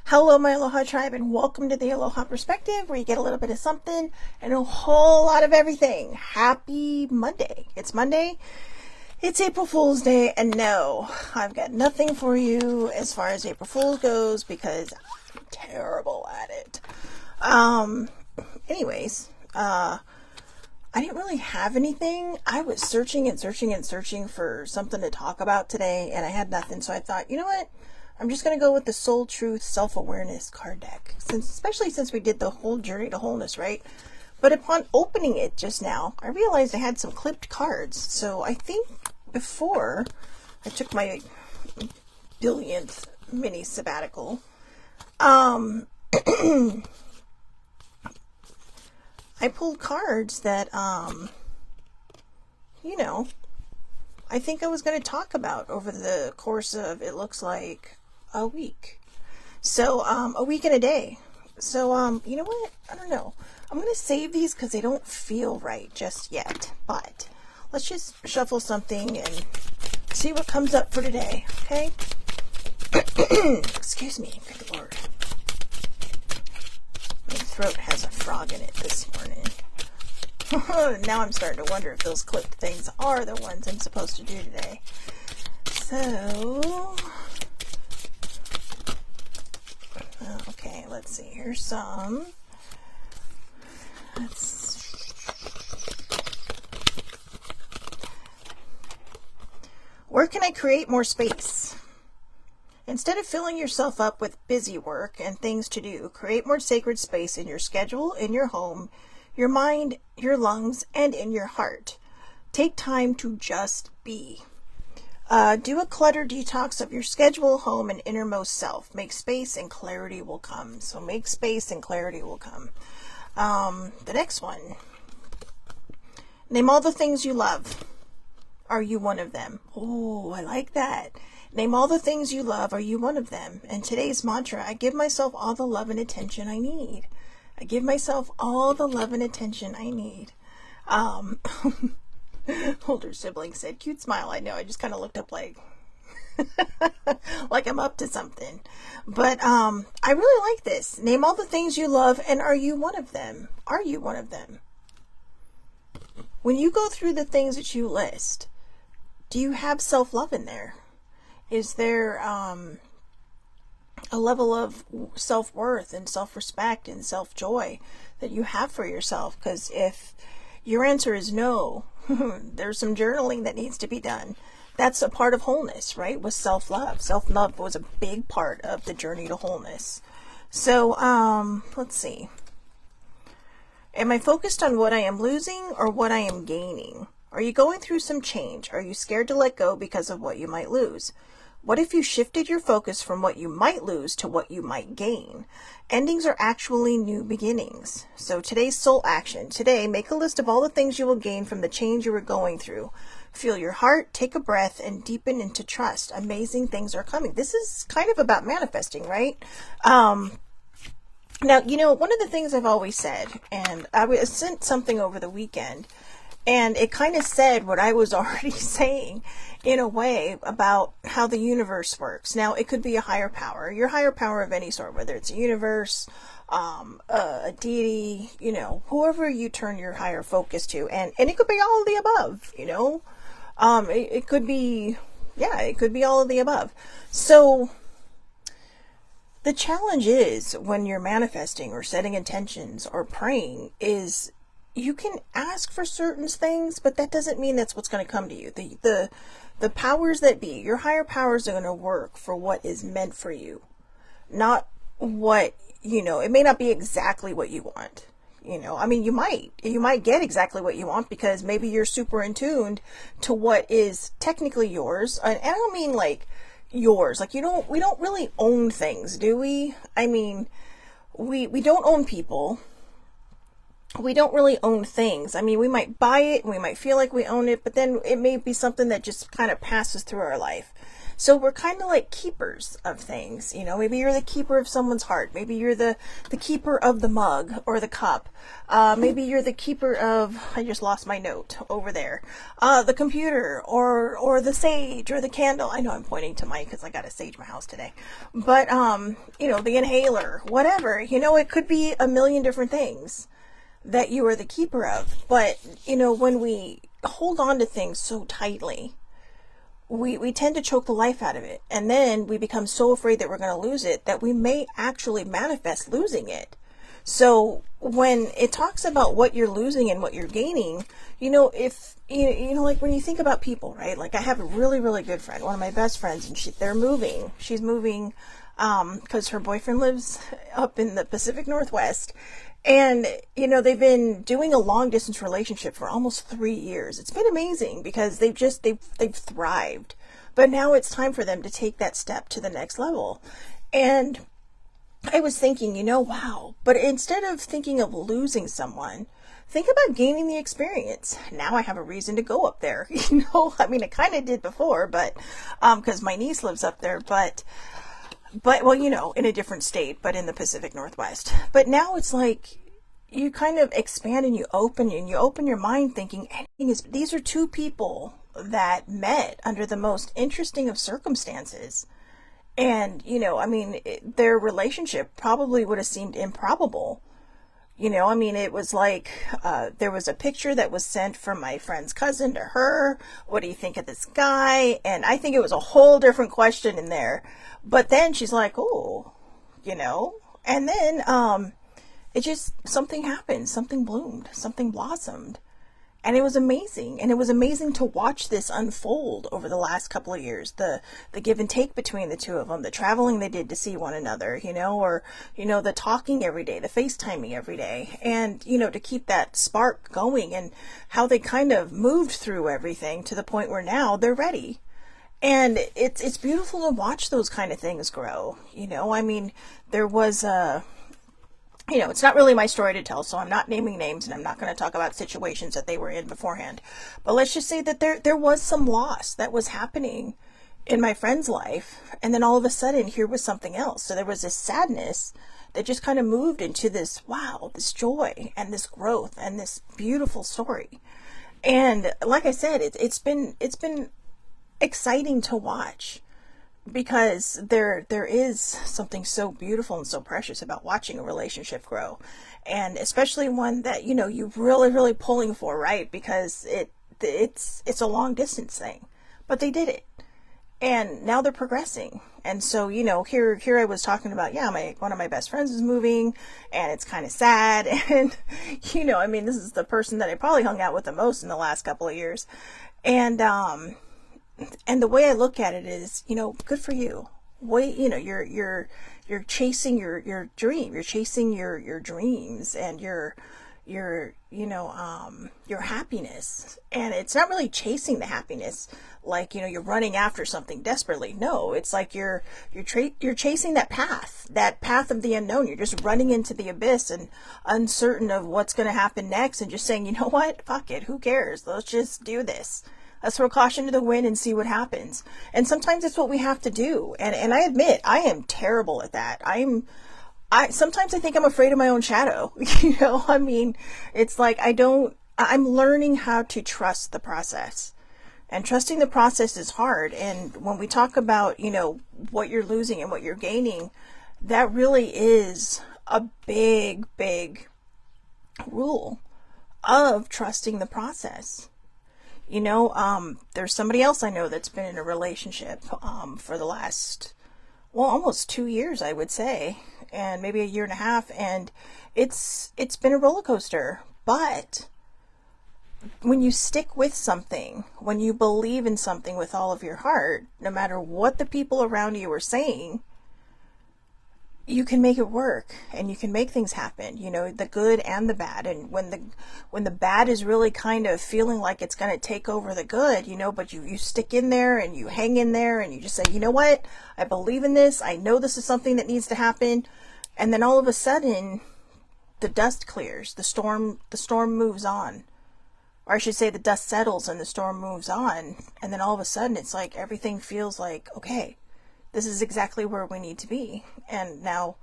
Hello, my Aloha tribe, and welcome to the Aloha Perspective, where you get a little bit of something and a whole lot of everything. Happy Monday. It's Monday. It's April Fool's Day, and no, I've got nothing for you as far as April Fool's goes because I'm terrible at it. Anyways, I didn't really have anything. I was searching and searching and searching for something to talk about today, and I had nothing, so I thought, you know what? I'm just going to go with the Soul Truth Self-Awareness card deck, especially since we did the whole journey to wholeness, right? But upon opening it just now, I realized I had some clipped cards. So I think before I took my billionth mini sabbatical, I pulled cards that, I think I was going to talk about over the course of, it looks like, a week. So, a week and a day. So, you know what? I don't know. I'm going to save these because they don't feel right just yet. But let's just shuffle something and see what comes up for today. Okay? Excuse me. Good Lord. My throat has a frog in it this morning. Now I'm starting to wonder if those clipped things are the ones I'm supposed to do today. So, okay, let's see. Here's some. Where can I create more space? Instead of filling yourself up with busy work and things to do, create more sacred space in your schedule, in your home, your mind, your lungs, and in your heart. Take time to just be. Do a clutter detox of your schedule, home, and innermost self. Make space and clarity will come. So make space and clarity will come. The next one. Name all the things you love. Are you one of them? Oh, I like that. Name all the things you love. Are you one of them? And today's mantra, I give myself all the love and attention I need. I give myself all the love and attention I need. Older sibling said, cute smile. I know. I just kind of looked up like, like I'm up to something. But I really like this. Name all the things you love, and are you one of them? Are you one of them? When you go through the things that you list, do you have self-love in there? Is there a level of self-worth and self-respect and self-joy that you have for yourself? Because if your answer is no, there's some journaling that needs to be done. That's a part of wholeness, right? Was self-love. Self-love was a big part of the journey to wholeness. So, let's see. Am I focused on what I am losing or what I am gaining? Are you going through some change? Are you scared to let go because of what you might lose? What if you shifted your focus from what you might lose to what you might gain? Endings are actually new beginnings. So today's soul action. Today, make a list of all the things you will gain from the change you are going through. Feel your heart, take a breath, and deepen into trust. Amazing things are coming. This is kind of about manifesting, right? Now, one of the things I've always said, and I sent something over the weekend, and it kind of said what I was already saying in a way about how the universe works. Now, it could be a higher power, your higher power of any sort, whether it's a universe, a deity, whoever you turn your higher focus to. And it could be all of the above, it could be, it could be all of the above. So the challenge is when you're manifesting or setting intentions or praying is you can ask for certain things, but that doesn't mean that's what's going to come to you. The powers that be, your higher powers are going to work for what is meant for you. Not what, it may not be exactly what you want. You might get exactly what you want because maybe you're super in tuned to what is technically yours. And I don't mean like yours. Like we don't really own things, do we? I mean, we don't own people. We don't really own things. I mean, we might buy it and we might feel like we own it, but then it may be something that just kind of passes through our life. So we're kind of like keepers of things. Maybe you're the keeper of someone's heart. Maybe you're the keeper of the mug or the cup. Maybe you're the keeper of, I just lost my note over there, the computer or the sage or the candle. I know I'm pointing to Mike because I got to sage my house today. But, the inhaler, whatever. It could be a million different things that you are the keeper of. But, when we hold on to things so tightly, we tend to choke the life out of it. And then we become so afraid that we're going to lose it that we may actually manifest losing it. So when it talks about what you're losing and what you're gaining, if, like when you think about people, right? Like I have a really, really good friend, one of my best friends, and they're moving. She's moving, because her boyfriend lives up in the Pacific Northwest. And, they've been doing a long distance relationship for almost 3 years. It's been amazing because they've thrived. But now it's time for them to take that step to the next level. And I was thinking, wow, but instead of thinking of losing someone, think about gaining the experience. Now I have a reason to go up there. I kind of did before, but, cause my niece lives up there, but well, in a different state, but in the Pacific Northwest. But now it's like you kind of expand and you open your mind thinking these are two people that met under the most interesting of circumstances. And, their relationship probably would have seemed improbable. It was like, there was a picture that was sent from my friend's cousin to her. What do you think of this guy? And I think it was a whole different question in there. But then she's like, oh, and then, it just, something happened, something bloomed, something blossomed. And it was amazing. And it was amazing to watch this unfold over the last couple of years. The give and take between the two of them, the traveling they did to see one another, the talking every day, the FaceTiming every day. And, to keep that spark going, and how they kind of moved through everything to the point where now they're ready. And it's beautiful to watch those kind of things grow. There was it's not really my story to tell, so I'm not naming names and I'm not going to talk about situations that they were in beforehand. But let's just say that there was some loss that was happening in my friend's life. And then all of a sudden, here was something else. So there was this sadness that just kind of moved into this, wow, this joy and this growth and this beautiful story. And like I said, it's been exciting to watch, because there is something so beautiful and so precious about watching a relationship grow, and especially one that you're really, really pulling for, right? Because it's a long distance thing, but they did it, and now they're progressing. And so here I was talking about, one of my best friends is moving, and it's kind of sad, and this is the person that I probably hung out with the most in the last couple of years, and the way I look at it is, good for you. You're chasing your dream. You're chasing your dreams and your happiness. And it's not really chasing the happiness like, you're running after something desperately. No, it's like you're chasing that path of the unknown. You're just running into the abyss and uncertain of what's going to happen next, and just saying, you know what? Fuck it. Who cares? Let's just do this. Let's throw caution to the wind and see what happens. And sometimes it's what we have to do. And I admit, I am terrible at that. Sometimes I think I'm afraid of my own shadow. It's like I'm learning how to trust the process. And trusting the process is hard. And when we talk about, what you're losing and what you're gaining, that really is a big, big rule of trusting the process. There's somebody else I know that's been in a relationship for the last, almost 2 years, I would say, and maybe a year and a half, and it's been a roller coaster. But when you stick with something, when you believe in something with all of your heart, no matter what the people around you are saying, you can make it work, and you can make things happen, the good and the bad. And when the bad is really kind of feeling like it's going to take over the good, but you stick in there and you hang in there and you just say, you know what? I believe in this. I know this is something that needs to happen. And then all of a sudden the dust clears, the storm moves on. or I should say the dust settles and the storm moves on, and then all of a sudden it's like everything feels like, okay, this is exactly where we need to be. And now,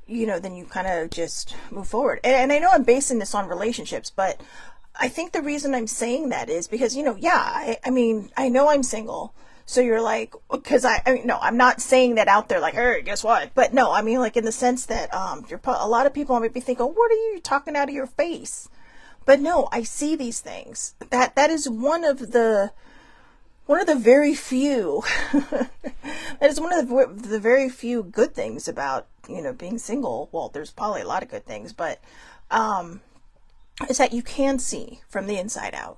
then you kind of just move forward. And I know I'm basing this on relationships, but I think the reason I'm saying that is because, I mean, I know I'm single. So you're like, because no, I'm not saying that out there like, hey, guess what? But no, I mean, like in the sense that a lot of people might be thinking, oh, what are you talking out of your face? But no, I see these things. That is one of the very few, that is one of the very few good things about, being single. Well, there's probably a lot of good things, but, is that you can see from the inside out,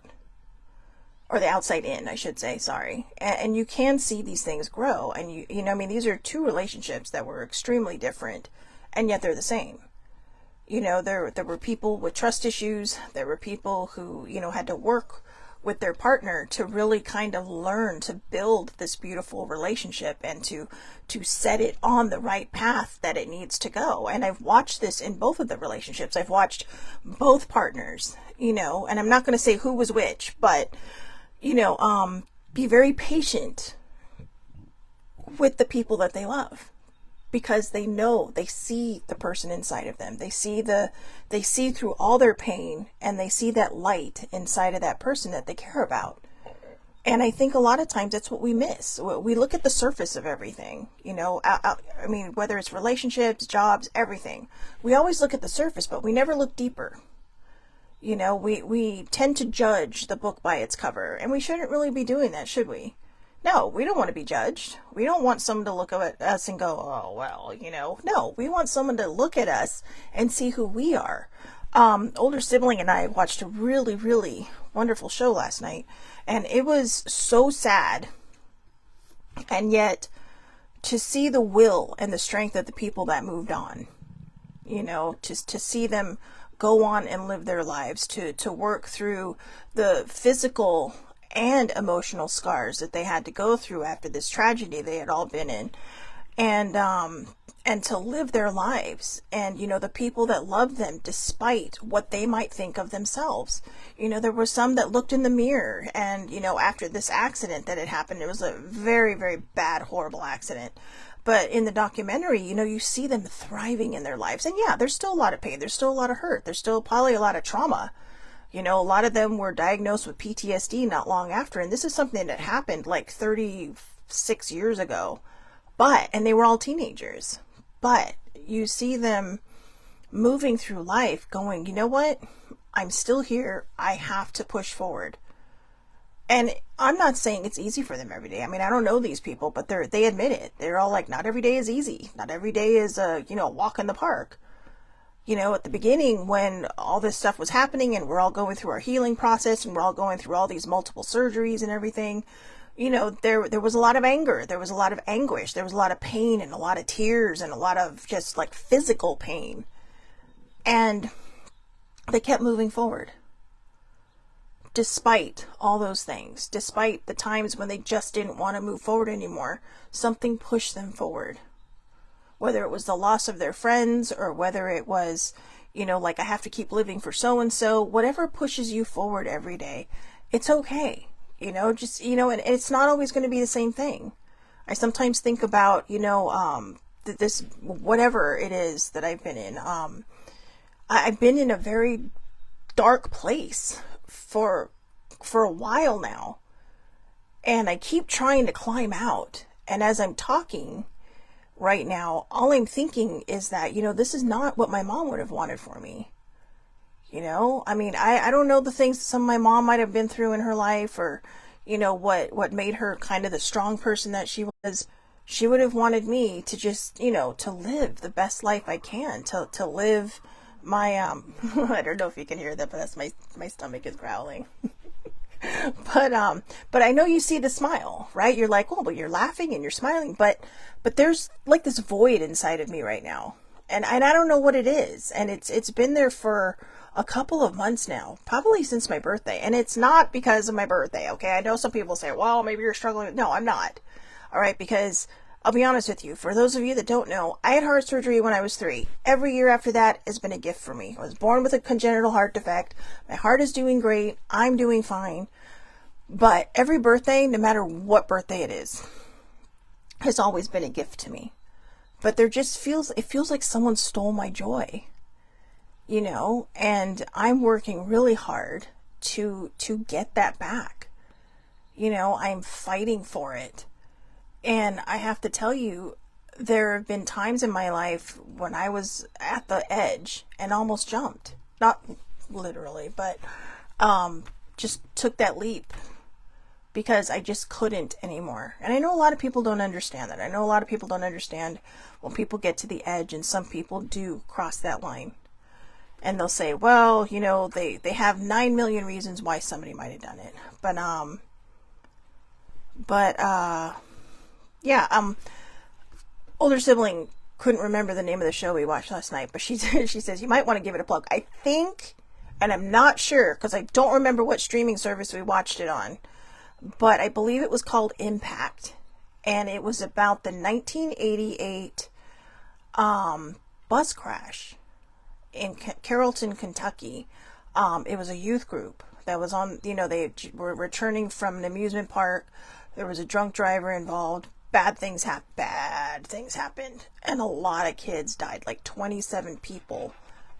or the outside in, I should say, sorry. And you can see these things grow. And I mean, these are two relationships that were extremely different, and yet they're the same. There were people with trust issues. There were people who, had to work with their partner to really kind of learn to build this beautiful relationship and to set it on the right path that it needs to go. And I've watched this in both of the relationships. I've watched both partners, and I'm not going to say who was which, but, be very patient with the people that they love, because they know, they see the person inside of them. They see through all their pain, and they see that light inside of that person that they care about. And I think a lot of times that's what we miss. We look at the surface of everything, I mean, whether it's relationships, jobs, everything. We always look at the surface, but we never look deeper. We tend to judge the book by its cover, and we shouldn't really be doing that, should we? No, we don't want to be judged. We don't want someone to look at us and go, oh, well, No, we want someone to look at us and see who we are. Older sibling and I watched a really, really wonderful show last night, and it was so sad. And yet, to see the will and the strength of the people that moved on, to see them go on and live their lives, to work through the physical and emotional scars that they had to go through after this tragedy they had all been in, and to live their lives, and the people that loved them despite what they might think of themselves. There were some that looked in the mirror, and after this accident that had happened, it was a very, very bad, horrible accident. But in the documentary, you see them thriving in their lives. And yeah, there's still a lot of pain. There's still a lot of hurt. There's still probably a lot of trauma. A lot of them were diagnosed with PTSD not long after. And this is something that happened like 36 years ago. And they were all teenagers. But you see them moving through life going, you know what? I'm still here. I have to push forward. And I'm not saying it's easy for them every day. I mean, I don't know these people, but they admit it. They're all like, not every day is easy. Not every day is a walk in the park. At the beginning, when all this stuff was happening and we're all going through our healing process and we're all going through all these multiple surgeries and everything, there was a lot of anger. There was a lot of anguish. There was a lot of pain and a lot of tears and a lot of just like physical pain. And they kept moving forward. Despite all those things, despite the times when they just didn't want to move forward anymore, something pushed them forward. Whether it was the loss of their friends, or whether it was, like I have to keep living for so-and-so, whatever pushes you forward every day, it's okay. And it's not always going to be the same thing. I sometimes think about, this, whatever it is that I've been in. I've been in a very dark place for a while now, and I keep trying to climb out. And as I'm talking right now, all I'm thinking is that, this is not what my mom would have wanted for me. I mean, I don't know the things some of my mom might have been through in her life, or, what made her kind of the strong person that she was. She would have wanted me to just, to live the best life I can, to live my, I don't know if you can hear that, but that's my stomach is growling. But I know you see the smile, right? You're like, oh, but you're laughing and you're smiling, but there's like this void inside of me right now. And I don't know what it is. And it's been there for a couple of months now, probably since my birthday. And it's not because of my birthday. Okay. I know some people say, well, maybe you're struggling. No, I'm not. All right. Because I'll be honest with you. For those of you that don't know, I had heart surgery when I was 3. Every year after that has been a gift for me. I was born with a congenital heart defect. My heart is doing great. I'm doing fine. But every birthday, no matter what birthday it is, has always been a gift to me. But it feels like someone stole my joy, and I'm working really hard to get that back. I'm fighting for it. And I have to tell you, there have been times in my life when I was at the edge and almost jumped. Not literally, but just took that leap because I just couldn't anymore. And I know a lot of people don't understand that. I know a lot of people don't understand when people get to the edge, and some people do cross that line. And they'll say, well, they have 9 million reasons why somebody might have done it. Older sibling couldn't remember the name of the show we watched last night, but she says, you might want to give it a plug. I think, and I'm not sure, because I don't remember what streaming service we watched it on, but I believe it was called Impact, and it was about the 1988 bus crash in Carrollton, Kentucky. It was a youth group that was on, they were returning from an amusement park. There was a drunk driver involved. Bad things happened. And a lot of kids died. Like 27 people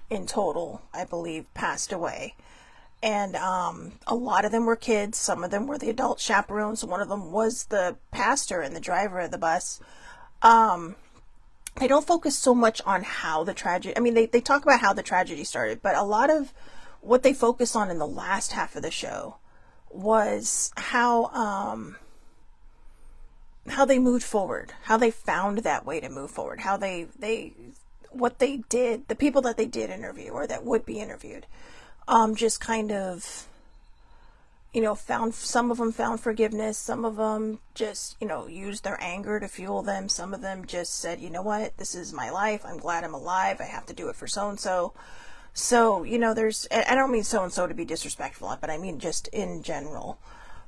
in total, I believe, passed away. And a lot of them were kids. Some of them were the adult chaperones. One of them was the pastor and the driver of the bus. They don't focus so much on how the tragedy, they talk about how the tragedy started, but a lot of what they focus on in the last half of the show was how they moved forward, how they found that way to move forward, how what they did, the people that they did interview or that would be interviewed, just kind of, some of them found forgiveness. Some of them just, used their anger to fuel them. Some of them just said, you know what, this is my life. I'm glad I'm alive. I have to do it for so-and-so. So, I don't mean so-and-so to be disrespectful, but I mean just in general.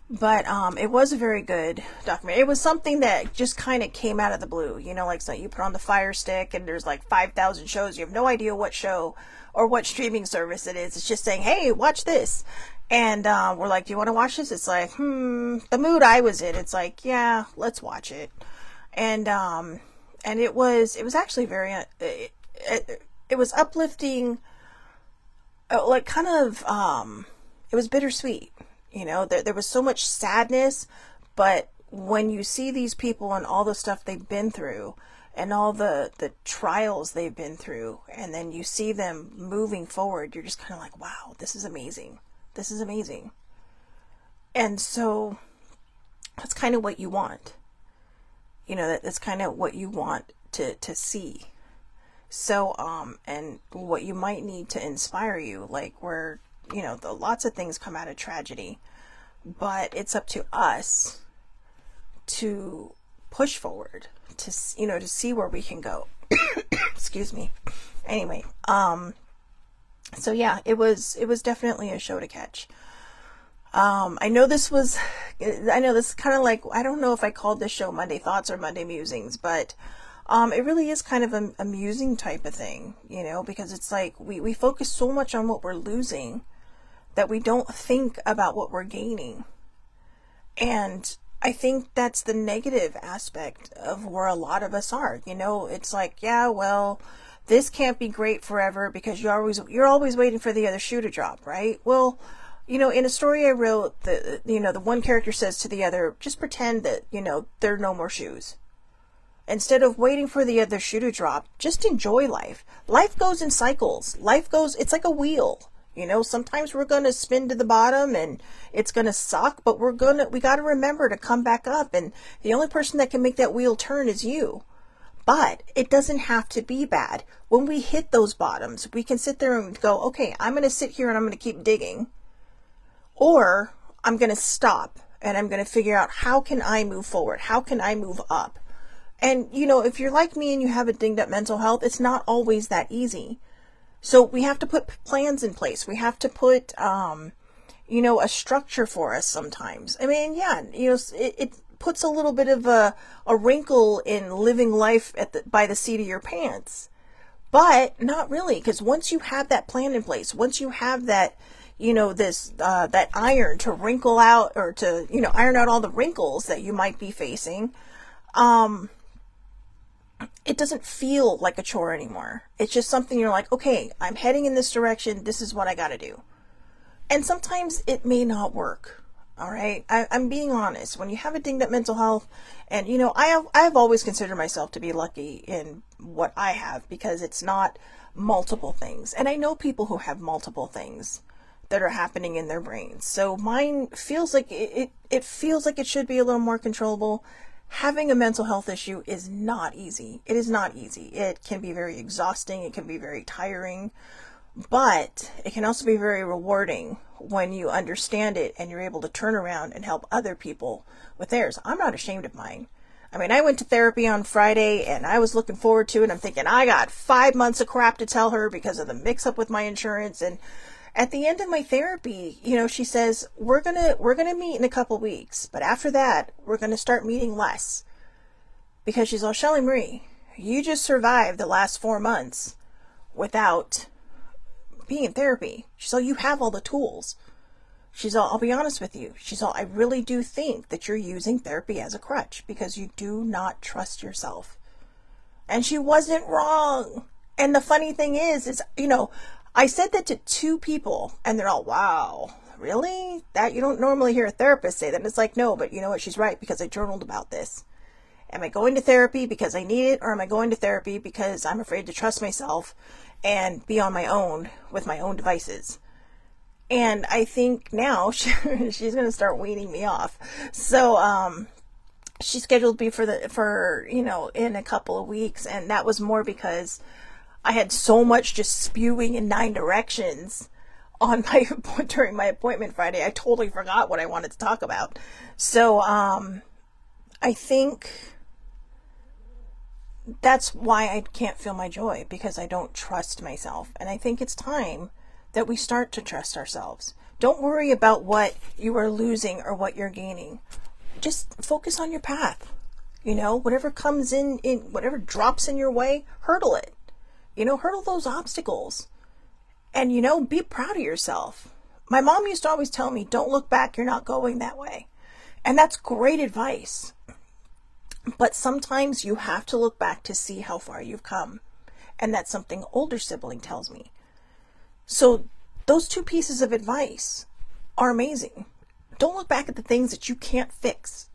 But it was a very good documentary. It was something that just kind of came out of the blue, like so you put on the Fire Stick and there's like 5,000 shows. You have no idea what show or what streaming service it is. It's just saying, hey, watch this. And we're like, do you want to watch this? It's like, the mood I was in. It's like, yeah, let's watch it. And it was actually very, it was uplifting, like kind of, it was bittersweet. There was so much sadness, but when you see these people and all the stuff they've been through and all the trials they've been through, and then you see them moving forward, you're just kind of like, wow, this is amazing. This is amazing. And so that's kind of what you want. That's kind of what you want to see. So, and what you might need to inspire you, like where, lots of things come out of tragedy, but it's up to us to push forward, to see where we can go. Excuse me. Anyway, so yeah, it was definitely a show to catch. I know this is kind of like, I don't know if I called this show Monday Thoughts or Monday Musings, but it really is kind of an amusing type of thing, because it's like we focus so much on what we're losing that we don't think about what we're gaining. And I think that's the negative aspect of where a lot of us are. It's like, yeah, well, this can't be great forever because you're always waiting for the other shoe to drop, right? Well, in a story I wrote, the one character says to the other, just pretend that, there are no more shoes. Instead of waiting for the other shoe to drop, just enjoy life. Life goes in cycles. It's like a wheel. Sometimes we're going to spin to the bottom and it's going to suck, but we got to remember to come back up. And the only person that can make that wheel turn is you. But it doesn't have to be bad. When we hit those bottoms, we can sit there and go, okay, I'm going to sit here and I'm going to keep digging. Or I'm going to stop and I'm going to figure out, how can I move forward? How can I move up? And, if you're like me and you have a dinged up mental health, it's not always that easy. So we have to put plans in place. We have to put, a structure for us sometimes. puts a little bit of a wrinkle in living life by the seat of your pants. But not really, because once you have that plan in place, once you have that, that iron to wrinkle out, or to, iron out all the wrinkles that you might be facing, it doesn't feel like a chore anymore. It's just something you're like, okay, I'm heading in this direction. This is what I got to do. And sometimes it may not work. All right. I'm being honest. When you have a dinged up mental health, and I've always considered myself to be lucky in what I have, because it's not multiple things. And I know people who have multiple things that are happening in their brains. So mine feels like it feels like it should be a little more controllable. Having a mental health issue is not easy. It is not easy. It can be very exhausting. It can be very tiring, but it can also be very rewarding when you understand it and you're able to turn around and help other people with theirs. I'm not ashamed of mine. I mean, I went to therapy on Friday and I was looking forward to it. I'm thinking, I got 5 months of crap to tell her because of the mix up with my insurance. And at the end of my therapy, she says, we're going to meet in a couple weeks, but after that, we're going to start meeting less. Because she's all, Shelly Marie, you just survived the last 4 months without being in therapy. She's all, you have all the tools. She's all, I'll be honest with you. She's all, I really do think that you're using therapy as a crutch because you do not trust yourself. And she wasn't wrong. And the funny thing is, I said that to 2 people and they're all, wow, really? That you don't normally hear a therapist say that. And it's like, no, but you know what? She's right, because I journaled about this. Am I going to therapy because I need it, or am I going to therapy because I'm afraid to trust myself and be on my own with my own devices? And I think now she's going to start weaning me off. So, she's scheduled to be for in a couple of weeks. And that was more because I had so much just spewing in 9 directions during my appointment Friday. I totally forgot what I wanted to talk about. So, I think that's why I can't feel my joy, because I don't trust myself. And I think it's time that we start to trust ourselves. Don't worry about what you are losing or what you're gaining. Just focus on your path. Whatever comes in whatever drops in your way, hurdle it. Hurdle those obstacles. And, be proud of yourself. My mom used to always tell me, don't look back, you're not going that way. And that's great advice. But sometimes you have to look back to see how far you've come. And that's something older sibling tells me. So those 2 pieces of advice are amazing. Don't look back at the things that you can't fix.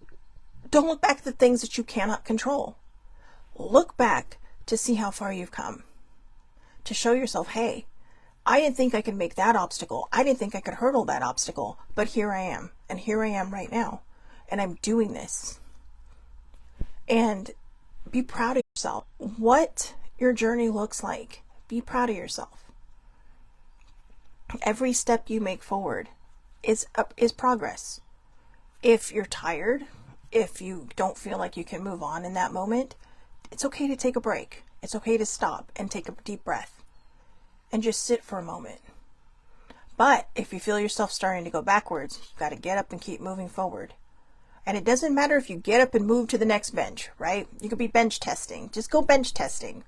Don't look back at the things that you cannot control. Look back to see how far you've come. To show yourself, hey, I didn't think I could make that obstacle. I didn't think I could hurdle that obstacle. But here I am. And here I am right now. And I'm doing this. And be proud of yourself. What your journey looks like. Be proud of yourself. Every step you make forward is progress. If you're tired, if you don't feel like you can move on in that moment, it's okay to take a break. It's okay to stop and take a deep breath and just sit for a moment. But if you feel yourself starting to go backwards, you've got to get up and keep moving forward. And it doesn't matter if you get up and move to the next bench, right? You could be bench testing. Just go bench testing.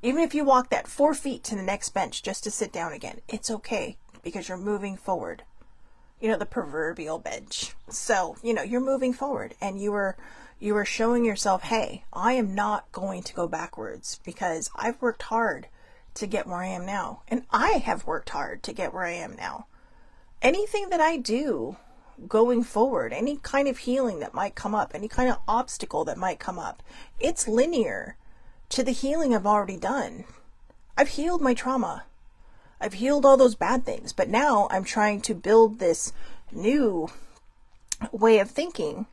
Even if you walk that 4 feet to the next bench just to sit down again, it's okay, because you're moving forward. The proverbial bench. So, you're moving forward, and you are showing yourself, hey, I am not going to go backwards, because I've worked hard to get where I am now. And I have worked hard to get where I am now. Anything that I do going forward, any kind of healing that might come up, any kind of obstacle that might come up, it's linear to the healing I've already done. I've healed my trauma. I've healed all those bad things, but now I'm trying to build this new way of thinking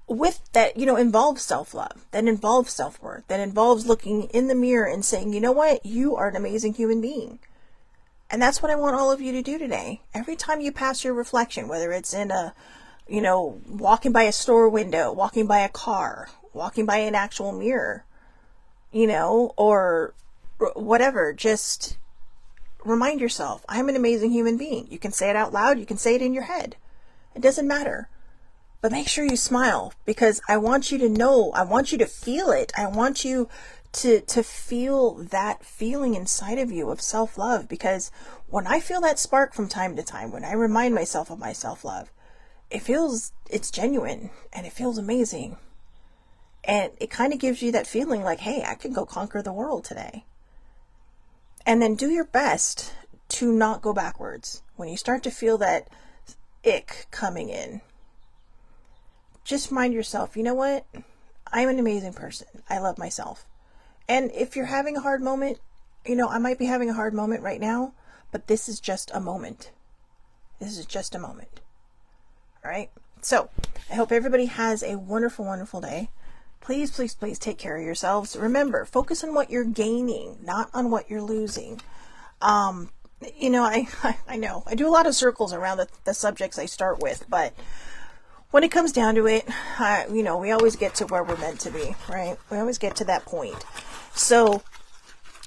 with that, involves self-love, that involves self-worth, that involves looking in the mirror and saying, you know what, you are an amazing human being. And that's what I want all of you to do today. Every time you pass your reflection, whether it's in walking by a store window, walking by a car, walking by an actual mirror, or whatever, just remind yourself, I'm an amazing human being. You can say it out loud. You can say it in your head. It doesn't matter. But make sure you smile, because I want you to know, I want you to feel it. I want you to feel that feeling inside of you of self-love, because when I feel that spark from time to time, when I remind myself of my self-love, it's genuine and it feels amazing. And it kind of gives you that feeling like, hey, I can go conquer the world today. And then do your best to not go backwards. When you start to feel that ick coming in, just remind yourself, you know what? I'm an amazing person. I love myself. And if you're having a hard moment, I might be having a hard moment right now, but this is just a moment. This is just a moment. All right? So I hope everybody has a wonderful, wonderful day. Please, please, please take care of yourselves. Remember, focus on what you're gaining, not on what you're losing. I know I do a lot of circles around the subjects I start with, but when it comes down to it, we always get to where we're meant to be, right? We always get to that point. So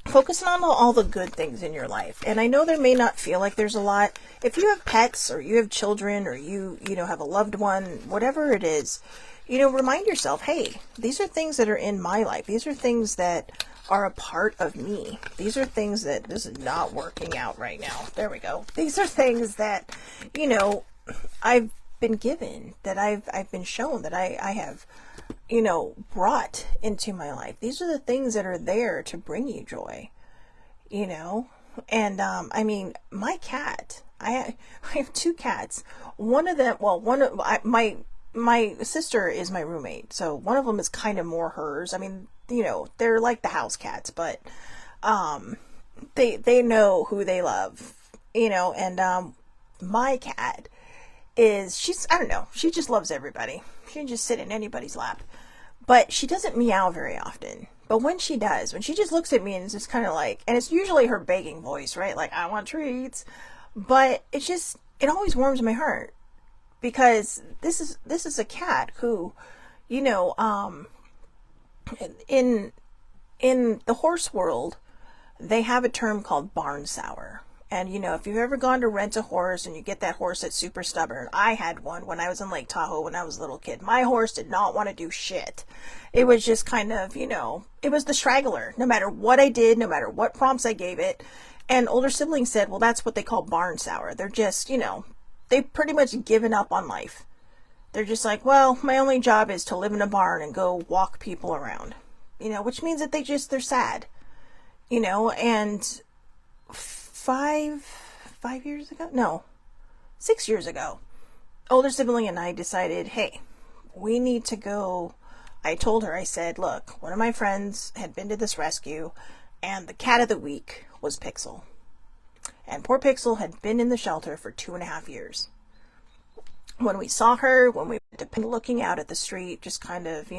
focus on all the good things in your life. And I know there may not feel like there's a lot. If you have pets, or you have children, or you have a loved one, whatever it is, remind yourself, hey, these are things that are in my life. These are things that are a part of me. These are things that this is not working out right now. There we go. These are things that, I've been given, that I've been shown, that I have, brought into my life. These are the things that are there to bring you joy, and, my cat, I have two cats. One of them, my sister is my roommate, so one of them is kind of more hers. They're like the house cats, but they know who they love, and my cat I don't know, she just loves everybody. She can just sit in anybody's lap, but she doesn't meow very often. But when she does, when she just looks at me and it's just kind of like, and it's usually her begging voice, right? Like, I want treats. But it always warms my heart, because this is a cat who, in the horse world, they have a term called barn sour. And, if you've ever gone to rent a horse and you get that horse that's super stubborn. I had one when I was in Lake Tahoe when I was a little kid. My horse did not want to do shit. It was just kind of, it was the straggler. No matter what I did, no matter what prompts I gave it. And older siblings said, well, that's what they call barn sour. They're just, they've pretty much given up on life. They're just like, well, my only job is to live in a barn and go walk people around, which means that they're sad, and 5 years ago, no, 6 years ago, older sibling and I decided, hey, we need to go. I told her, I said, look, one of my friends had been to this rescue, and the cat of the week was Pixel. And poor Pixel had been in the shelter for 2.5 years. When we saw her, when we went to looking out at the street, just kind of,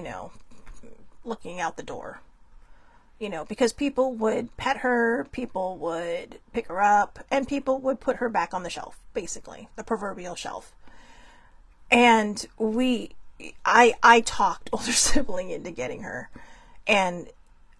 looking out the door, because people would pet her, people would pick her up, and people would put her back on the shelf, basically, the proverbial shelf. And I talked older sibling into getting her, and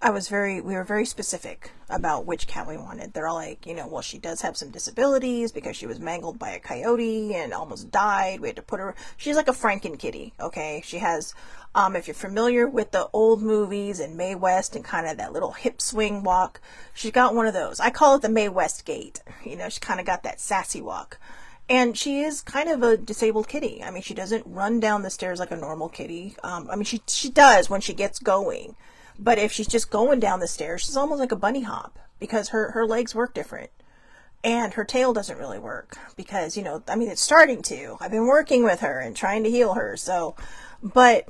we were very specific about which cat we wanted. They're all like, well, she does have some disabilities because she was mangled by a coyote and almost died. We had to put her, she's like a Franken kitty. Okay. She has, if you're familiar with the old movies and Mae West and kind of that little hip swing walk, she's got one of those. I call it the Mae West gait. She kind of got that sassy walk. And she is kind of a disabled kitty. She doesn't run down the stairs like a normal kitty. She does when she gets going. But if she's just going down the stairs, she's almost like a bunny hop, because her legs work different. And her tail doesn't really work because, it's starting to. I've been working with her and trying to heal her. So, but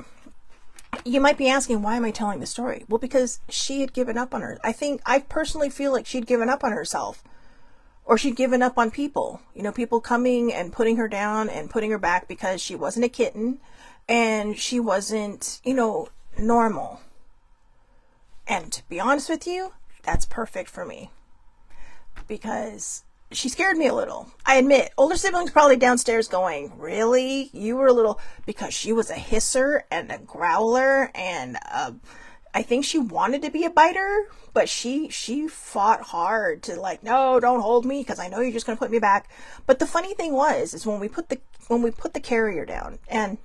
you might be asking, why am I telling the story? Well, because she had given up on her. I personally feel like she'd given up on herself, or she'd given up on people. People coming and putting her down and putting her back because she wasn't a kitten and she wasn't, normal. And to be honest with you, that's perfect for me, because she scared me a little. I admit, older siblings probably downstairs going, really? You were a little, because she was a hisser and a growler, and I think she wanted to be a biter, but she fought hard to like, no, don't hold me, because I know you're just going to put me back. But the funny thing is when we put the carrier down, and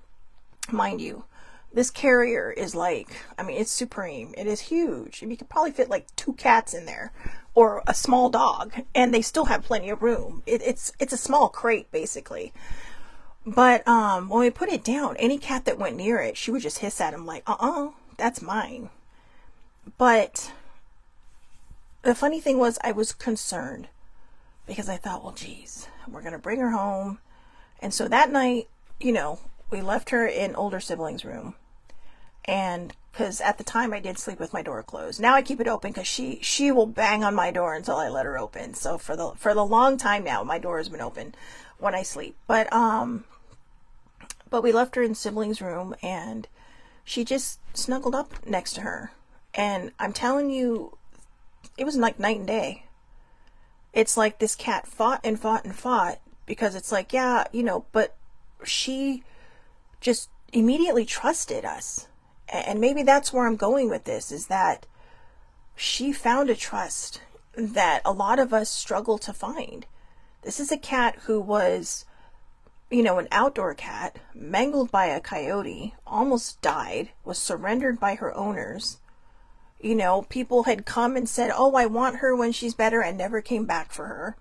mind you, this carrier is like, I mean, it's supreme. It is huge. You could probably fit like 2 cats in there or a small dog, and they still have plenty of room. It's a small crate basically. But when we put it down, any cat that went near it, she would just hiss at him like, that's mine. But the funny thing was, I was concerned because I thought, well, geez, we're going to bring her home. And so that night, you know, we left her in older siblings' room. And because at the time I did sleep with my door closed. Now I keep it open because she will bang on my door until I let her open. So for the long time now, my door has been open when I sleep. But we left her in siblings' room, and she just snuggled up next to her. And I'm telling you, it was like night and day. It's like this cat fought and fought and fought because it's like, yeah, you know, but she just immediately trusted us. And maybe that's where I'm going with this, is that she found a trust that a lot of us struggle to find. This is a cat who was, you know, an outdoor cat, mangled by a coyote, almost died, was surrendered by her owners. You know, people had come and said, oh, I want her when she's better, and never came back for her.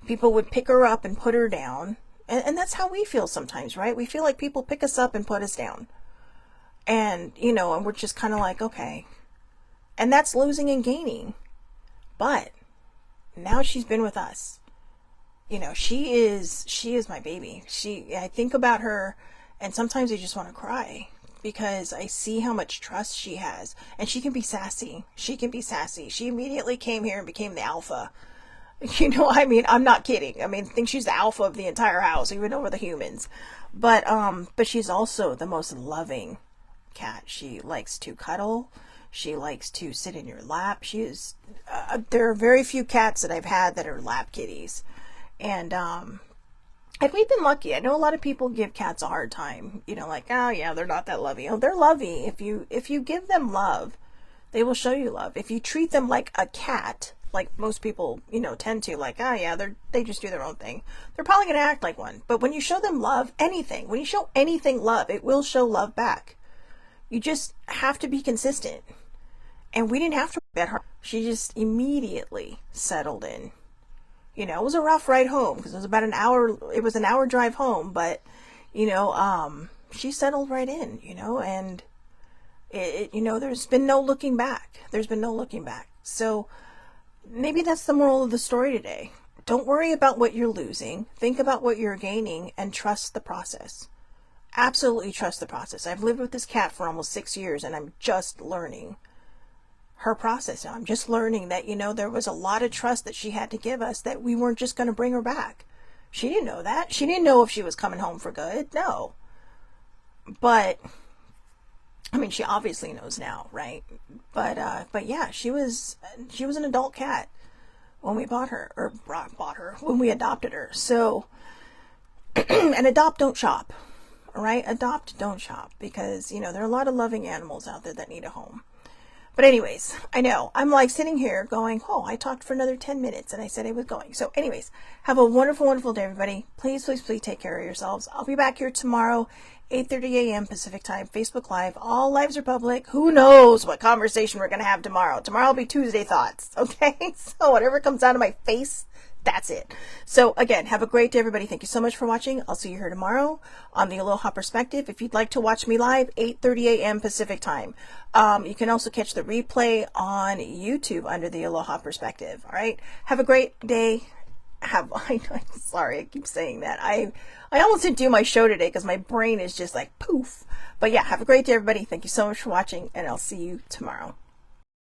People would pick her up and put her down. And that's how we feel sometimes, right? We feel like people pick us up and put us down. And, you know, and we're just kind of like, okay. And that's losing and gaining. But now she's been with us. You know, she is my baby. I think about her, and sometimes I just want to cry because I see how much trust she has. And she can be sassy. She immediately came here and became the alpha. You know, I mean, I'm not kidding. I mean, I think she's the alpha of the entire house, even over the humans. But she's also the most loving cat. She likes to cuddle. She likes to sit in your lap. There are very few cats that I've had that are lap kitties. And we've been lucky. I know a lot of people give cats a hard time. You know, like, oh yeah, they're not that lovey. Oh, they're lovey. If you give them love, they will show you love. If you treat them like a cat, like most people, you know, tend to, like, oh yeah, they just do their own thing, they're probably going to act like one. But when you show them love, when you show anything love, it will show love back. You just have to be consistent. And we didn't have to bet her. She just immediately settled in. You know, it was a rough ride home because it was about an hour. It was an hour drive home, but you know, she settled right in. You know, and you know, there's been no looking back. So maybe that's the moral of the story today. Don't worry about what you're losing. Think about what you're gaining, and trust the process. Absolutely trust the process. I've lived with this cat for almost 6 years, and I'm just learning her process now. I'm just learning that, you know, there was a lot of trust that she had to give us, that we weren't just going to bring her back. She didn't know that. She didn't know if she was coming home for good. No. But I mean, she obviously knows now, right? But yeah, she was an adult cat when we bought her, when we adopted her. So, and adopt, don't shop. All right? Adopt, don't shop, because, you know, there are a lot of loving animals out there that need a home. But anyways, I know, I'm like sitting here going, oh, I talked for another 10 minutes and I said I was going. So anyways, have a wonderful, wonderful day, everybody. Please, please, please take care of yourselves. I'll be back here tomorrow, 8:30 a.m. Pacific time, Facebook Live. All lives are public. Who knows what conversation we're going to have tomorrow. Tomorrow will be Tuesday Thoughts, okay? So whatever comes out of my face, that's it. So again, have a great day, everybody. Thank you so much for watching. I'll see you here tomorrow on the Aloha Perspective. If you'd like to watch me live, 8:30 a.m. Pacific time. You can also catch the replay on YouTube under the Aloha Perspective. All right. Have a great day. I'm sorry, I keep saying that. I almost didn't do my show today because my brain is just like poof. But yeah, have a great day, everybody. Thank you so much for watching, and I'll see you tomorrow.